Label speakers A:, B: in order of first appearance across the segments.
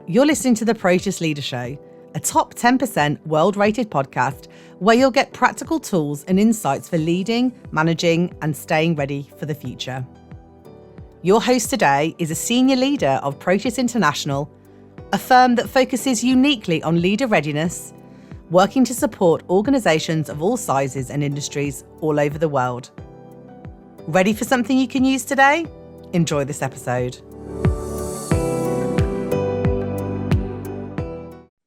A: You're listening to the Proteus Leader Show, a top 10% world-rated podcast where you'll get practical tools and insights for leading, managing, and staying ready for the future. Your host today is a senior leader of Proteus International, a firm that focuses uniquely on leader readiness, working to support organisations of all sizes and industries all over the world. Ready for something you can use today? Enjoy this episode.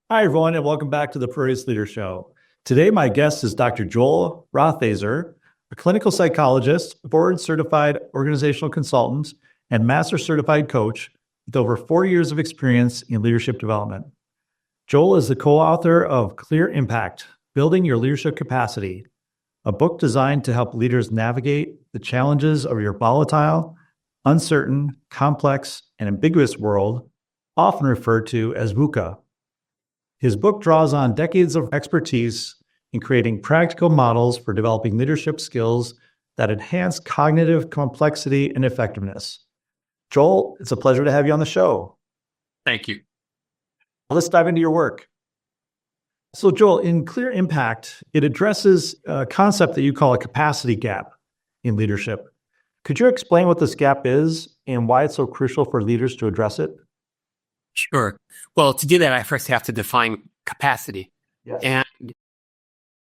B: Hi, everyone, and welcome back to the Proteus Leader Show. Today, my guest is Dr. Joel Rothaizer, a clinical psychologist, board-certified organizational consultant, and master certified coach with over 4 years of experience in leadership development. Joel is the co-author of Clear Impact, Building Your Leadership Capacity, a book designed to help leaders navigate the challenges of your volatile, uncertain, complex, and ambiguous world, often referred to as VUCA. His book draws on decades of expertise in creating practical models for developing leadership skills that enhance cognitive complexity and effectiveness. Joel, it's a pleasure to have you on the show.
C: Thank you.
B: Let's dive into your work. So, Joel, in Clear Impact, it addresses a concept that you call a capacity gap in leadership. Could you explain what this gap is and why it's so crucial for leaders to address it?
C: Sure. Well, to do that, I first have to define capacity.
B: Yes.
C: And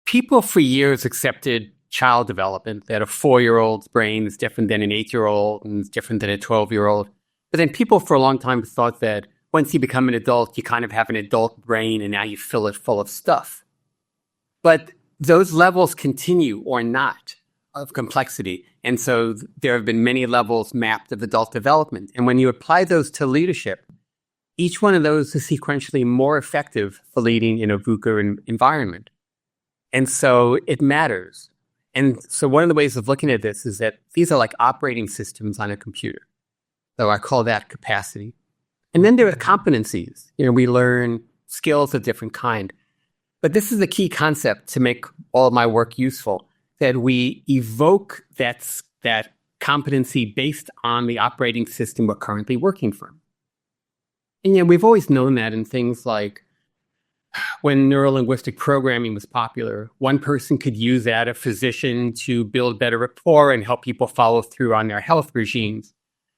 C: people for years accepted child development, that a 4-year-old's brain is different than an 8-year-old and is different than a 12-year-old. But then people for a long time thought that once you become an adult, you kind of have an adult brain and now you fill it full of stuff. But those levels continue or not of complexity. And so there have been many levels mapped of adult development. And when you apply those to leadership, each one of those is sequentially more effective for leading in a VUCA environment. And so it matters. And so one of the ways of looking at this is that these are like operating systems on a computer. So I call that capacity. And then there are competencies. We learn skills of different kind. But this is the key concept to make all of my work useful, that we evoke that competency based on the operating system we're currently working from. And we've always known that in things like when neurolinguistic programming was popular, one person could use that, a physician, to build better rapport and help people follow through on their health regimes.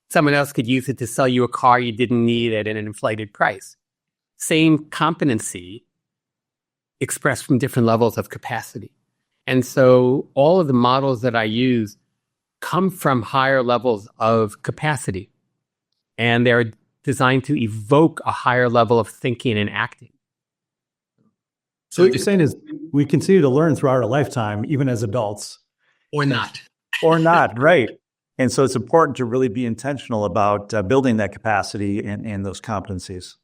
C: Someone else could use it to sell you a car you didn't need at an inflated price. Same competency expressed from different levels of capacity. And so all of the models that I use come from higher levels of capacity. And they're designed to evoke a higher level of thinking and acting.
B: So what you're saying is we continue to learn throughout our lifetime, even as adults.
C: Or not.
B: Or not, right. And so it's important to really be intentional about building that capacity and those competencies.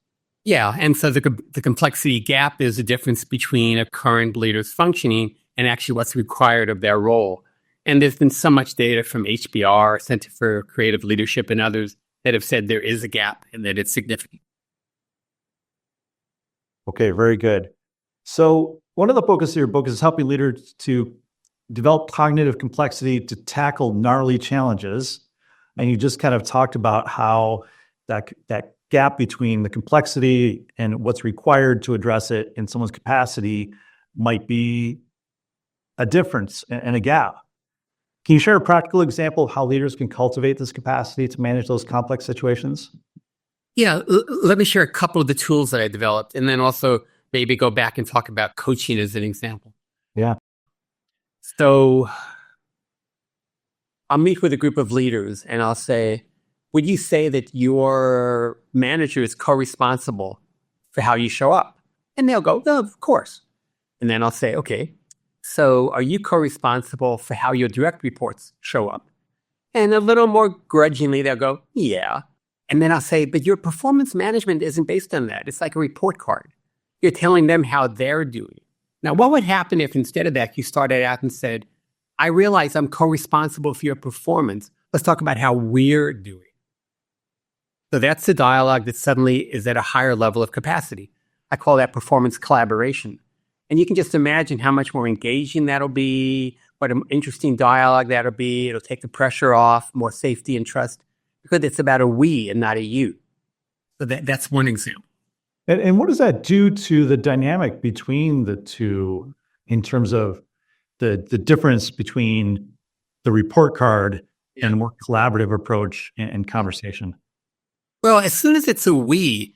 C: Yeah, and so the complexity gap is the difference between a current leader's functioning and actually what's required of their role. And there's been so much data from HBR, Center for Creative Leadership, and others that have said there is a gap and that it's significant.
B: Okay, very good. So one of the focus of your book is helping leaders to develop cognitive complexity to tackle gnarly challenges. And you just kind of talked about how that gap between the complexity and what's required to address it in someone's capacity might be a difference and a gap. Can you share a practical example of how leaders can cultivate this capacity to manage those complex situations?
C: Yeah, let me share a couple of the tools that I developed, and then also maybe go back and talk about coaching as an example.
B: Yeah.
C: So I'll meet with a group of leaders and I'll say, would you say that your manager is co-responsible for how you show up? And they'll go, no, of course. And then I'll say, okay, so are you co-responsible for how your direct reports show up? And a little more grudgingly, they'll go, yeah. And then I'll say, but your performance management isn't based on that. It's like a report card. You're telling them how they're doing. Now, what would happen if instead of that, you started out and said, I realize I'm co-responsible for your performance. Let's talk about how we're doing. So that's the dialogue that suddenly is at a higher level of capacity. I call that performance collaboration. And you can just imagine how much more engaging that'll be, what an interesting dialogue that'll be. It'll take the pressure off, more safety and trust, because it's about a we and not a you. So that's one example.
B: And what does that do to the dynamic between the two in terms of the difference between the report card and a more collaborative approach and conversation?
C: Well, as soon as it's a we,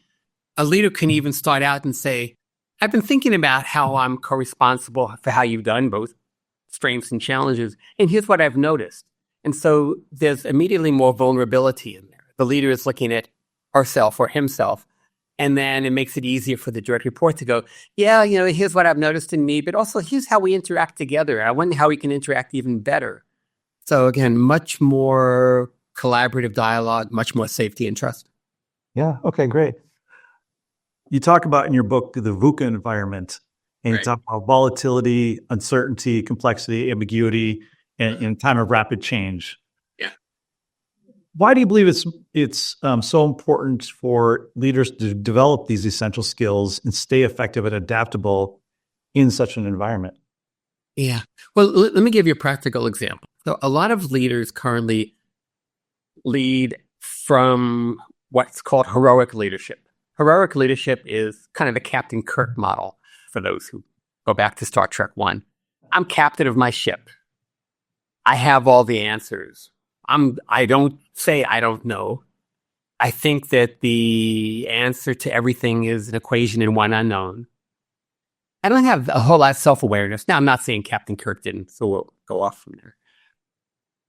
C: a leader can even start out and say, I've been thinking about how I'm co-responsible for how you've done both strengths and challenges. And here's what I've noticed. And so there's immediately more vulnerability in there. The leader is looking at herself or himself. And then it makes it easier for the direct report to go, yeah, here's what I've noticed in me, but also here's how we interact together. I wonder how we can interact even better. So again, much more collaborative dialogue, much more safety and trust.
B: Yeah. Okay, great. You talk about in your book the VUCA environment, and you talk about volatility, uncertainty, complexity, ambiguity, and in time of rapid change.
C: Yeah.
B: Why do you believe it's so important for leaders to develop these essential skills and stay effective and adaptable in such an environment?
C: Yeah. Well, let me give you a practical example. So a lot of leaders currently lead from what's called heroic leadership. Heroic leadership is kind of the Captain Kirk model for those who go back to Star Trek 1. I'm captain of my ship. I have all the answers. I don't say I don't know. I think that the answer to everything is an equation in one unknown. I don't have a whole lot of self-awareness. Now, I'm not saying Captain Kirk didn't, so we'll go off from there.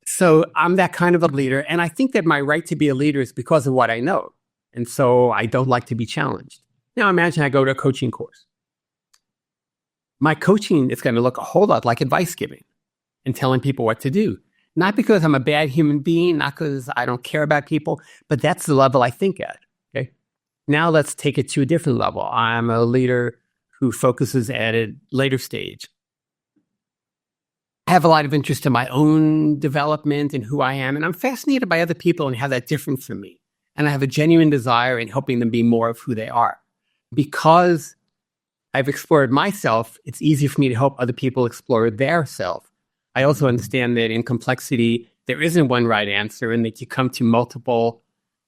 C: So I'm that kind of a leader, and I think that my right to be a leader is because of what I know. And so I don't like to be challenged. Now imagine I go to a coaching course. My coaching is going to look a whole lot like advice giving and telling people what to do. Not because I'm a bad human being, not because I don't care about people, but that's the level I think at. Okay. Now let's take it to a different level. I'm a leader who focuses at a later stage. I have a lot of interest in my own development and who I am, and I'm fascinated by other people and how that's different from me. And I have a genuine desire in helping them be more of who they are. Because I've explored myself, it's easy for me to help other people explore their self. I also understand that in complexity, there isn't one right answer and that you come to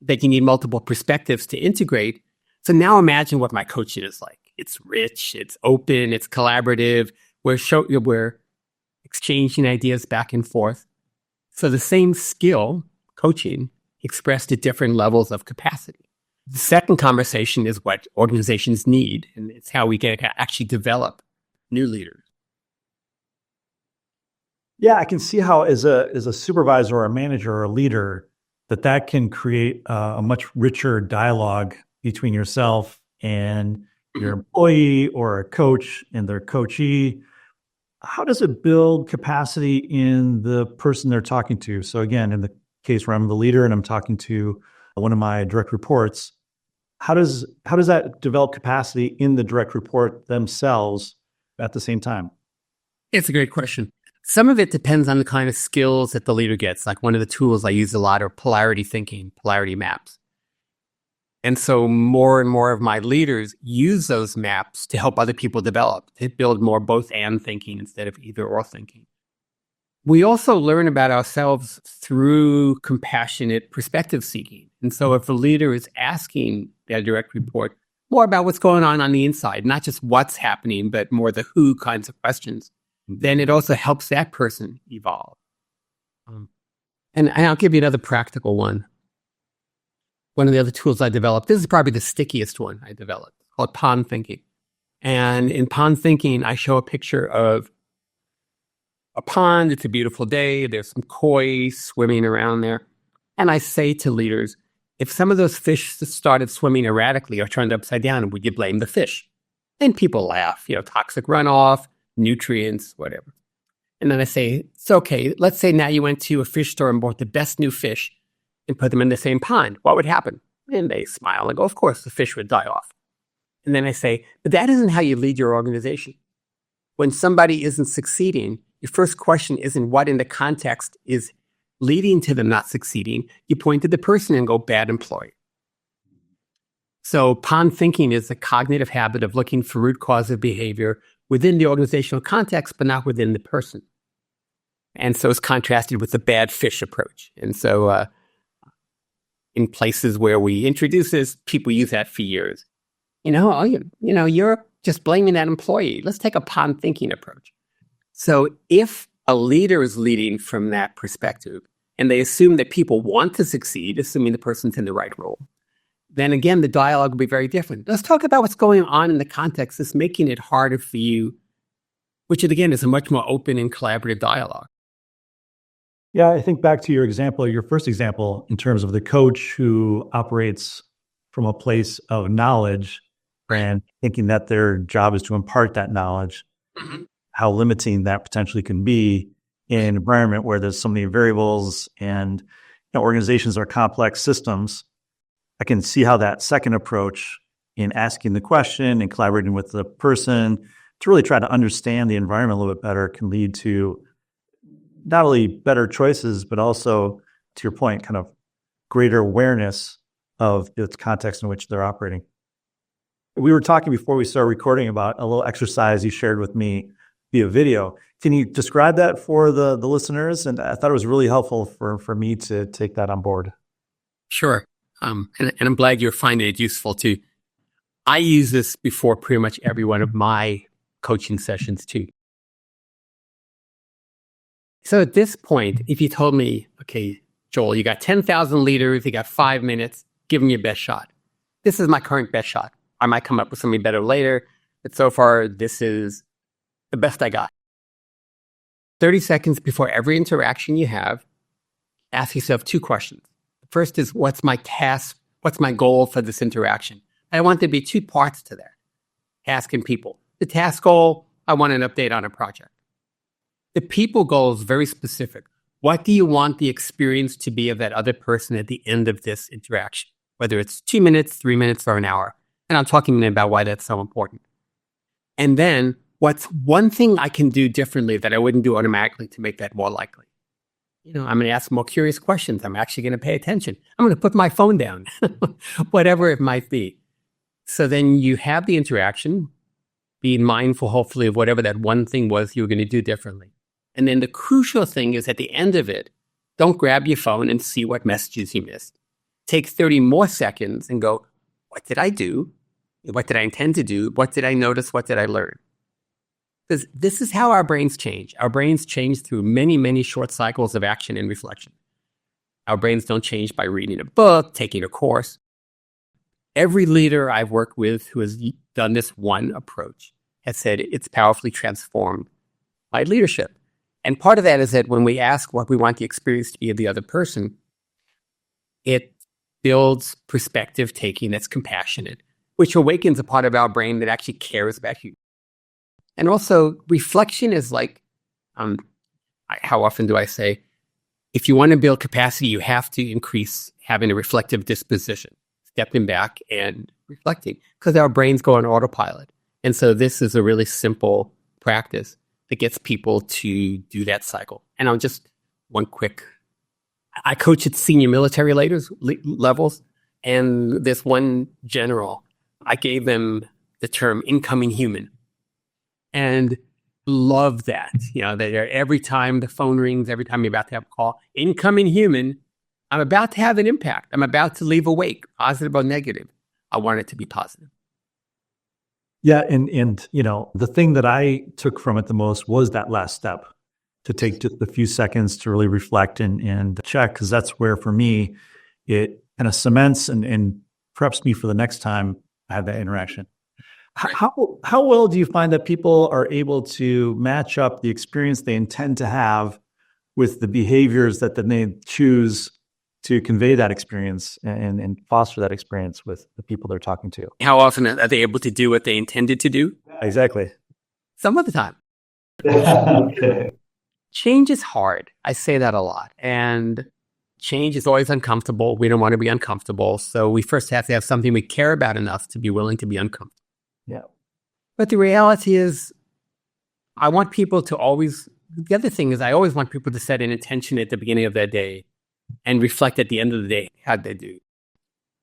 C: that you need multiple perspectives to integrate. So now imagine what my coaching is like. It's rich, it's open, it's collaborative. We're exchanging ideas back and forth. So the same skill, coaching, expressed at different levels of capacity. The second conversation is what organizations need, and it's how we can actually develop new leaders.
B: Yeah, I can see how as a supervisor or a manager or a leader, that can create a much richer dialogue between yourself and your employee or a coach and their coachee. How does it build capacity in the person they're talking to? So again, in the case where I'm the leader and I'm talking to one of my direct reports, how does that develop capacity in the direct report themselves at the same time?
C: It's a great question. Some of it depends on the kind of skills that the leader gets. Like one of the tools I use a lot are polarity thinking, polarity maps. And so more and more of my leaders use those maps to help other people develop, to build more both and thinking instead of either or thinking. We also learn about ourselves through compassionate perspective seeking. And so if a leader is asking their direct report more about what's going on the inside, not just what's happening, but more the who kinds of questions, then it also helps that person evolve. And I'll give you another practical one. One of the other tools I developed, this is probably the stickiest one I developed, called pond thinking. And in pond thinking, I show a picture of a pond. It's a beautiful day. There's some koi swimming around there. And I say to leaders, if some of those fish started swimming erratically or turned upside down, would you blame the fish? And people laugh, toxic runoff, nutrients, whatever. And then I say, it's okay. Let's say now you went to a fish store and bought the best new fish and put them in the same pond. What would happen? And they smile and go, of course, the fish would die off. And then I say, but that isn't how you lead your organization. When somebody isn't succeeding, your first question isn't what in the context is leading to them not succeeding. You point to the person and go, bad employee. So pond thinking is a cognitive habit of looking for root cause of behavior within the organizational context, but not within the person. And so it's contrasted with the bad fish approach. And so in places where we introduce this, people use that for years. You're just blaming that employee. Let's take a pond thinking approach. So if a leader is leading from that perspective and they assume that people want to succeed, assuming the person's in the right role, then again, the dialogue will be very different. Let's talk about what's going on in the context that's making it harder for you, which again is a much more open and collaborative dialogue.
B: Yeah, I think back to your first example, in terms of the coach who operates from a place of knowledge and thinking that their job is to impart that knowledge, how limiting that potentially can be in an environment where there's so many variables and organizations are complex systems. I can see how that second approach in asking the question and collaborating with the person to really try to understand the environment a little bit better can lead to not only better choices, but also, to your point, kind of greater awareness of its context in which they're operating. We were talking before we started recording about a little exercise you shared with me via video. Can you describe that for the listeners? And I thought it was really helpful for me to take that on board.
C: Sure. And I'm glad you're finding it useful too. I use this before pretty much every one of my coaching sessions too. So at this point, if you told me, okay, Joel, you got 10,000 leaders, you got 5 minutes, give them your best shot. This is my current best shot. I might come up with something better later, but so far, this is the best I got. 30 seconds before every interaction you have, ask yourself 2 questions. The first is, what's my task? What's my goal for this interaction? I want there to be 2 parts to that. Asking people. The task goal, I want an update on a project. The people goal is very specific. What do you want the experience to be of that other person at the end of this interaction? Whether it's 2 minutes, 3 minutes, or an hour. And I'm talking about why that's so important. And then, what's one thing I can do differently that I wouldn't do automatically to make that more likely? I'm going to ask more curious questions. I'm actually going to pay attention. I'm going to put my phone down, whatever it might be. So then you have the interaction, being mindful, hopefully, of whatever that one thing was you were going to do differently. And then the crucial thing is at the end of it, don't grab your phone and see what messages you missed. Take 30 more seconds and go, what did I do? What did I intend to do? What did I notice? What did I learn? Because this is how our brains change. Our brains change through many, many short cycles of action and reflection. Our brains don't change by reading a book, taking a course. Every leader I've worked with who has done this one approach has said it's powerfully transformed my leadership. And part of that is that when we ask what we want the experience to be of the other person, it builds perspective taking that's compassionate, which awakens a part of our brain that actually cares about you. And also, reflection is like, how often do I say, if you want to build capacity, you have to increase having a reflective disposition, stepping back and reflecting, because our brains go on autopilot. And so this is a really simple practice that gets people to do that cycle. And I'll just, I coach at senior military levels, and this one general, I gave them the term incoming human. And love that, that every time the phone rings, every time you're about to have a call, incoming human, I'm about to have an impact. I'm about to leave a wake, positive or negative. I want it to be positive.
B: Yeah, and the thing that I took from it the most was that last step, to take just a few seconds to really reflect and check, because that's where, for me, it kind of cements and preps me for the next time I have that interaction. Right. How well do you find that people are able to match up the experience they intend to have with the behaviors that they choose to convey that experience and foster that experience with the people they're talking to?
C: How often are they able to do what they intended to do?
B: Exactly.
C: Some of the time.
B: Okay.
C: Change is hard. I say that a lot. And change is always uncomfortable. We don't want to be uncomfortable. So we first have to have something we care about enough to be willing to be uncomfortable.
B: Yeah.
C: But the reality is, I want people to always, the other thing is I always want people to set an intention at the beginning of their day and reflect at the end of the day how they do.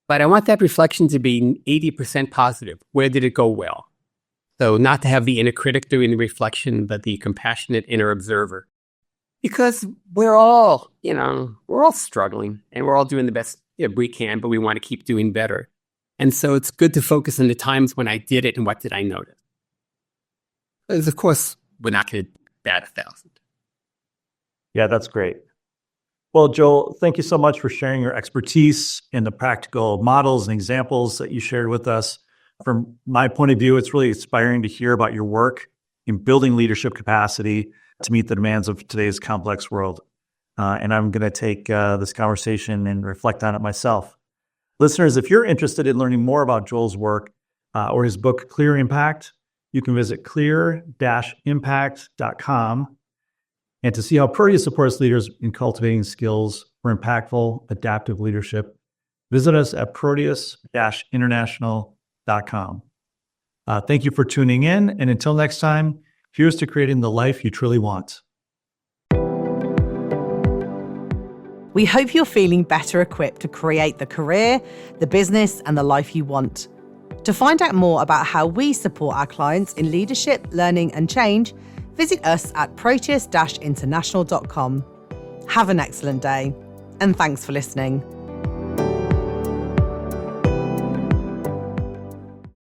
C: But I want that reflection to be 80% positive. Where did it go well? So not to have the inner critic doing the reflection, but the compassionate inner observer. Because we're all struggling and we're all doing the best we can, but we want to keep doing better. And so it's good to focus on the times when I did it and what did I notice. Because, of course, we're not going to bat 1,000.
B: Yeah, that's great. Well, Joel, thank you so much for sharing your expertise and the practical models and examples that you shared with us. From my point of view, it's really inspiring to hear about your work in building leadership capacity to meet the demands of today's complex world. And I'm going to take this conversation and reflect on it myself. Listeners, if you're interested in learning more about Joel's work or his book, Clear Impact, you can visit clear-impact.com. And to see how Proteus supports leaders in cultivating skills for impactful, adaptive leadership, visit us at proteus-international.com. Thank you for tuning in. And until next time, here's to creating the life you truly want.
A: We hope you're feeling better equipped to create the career, the business, and the life you want. To find out more about how we support our clients in leadership, learning, and change, visit us at proteus-international.com. Have an excellent day, and thanks for listening.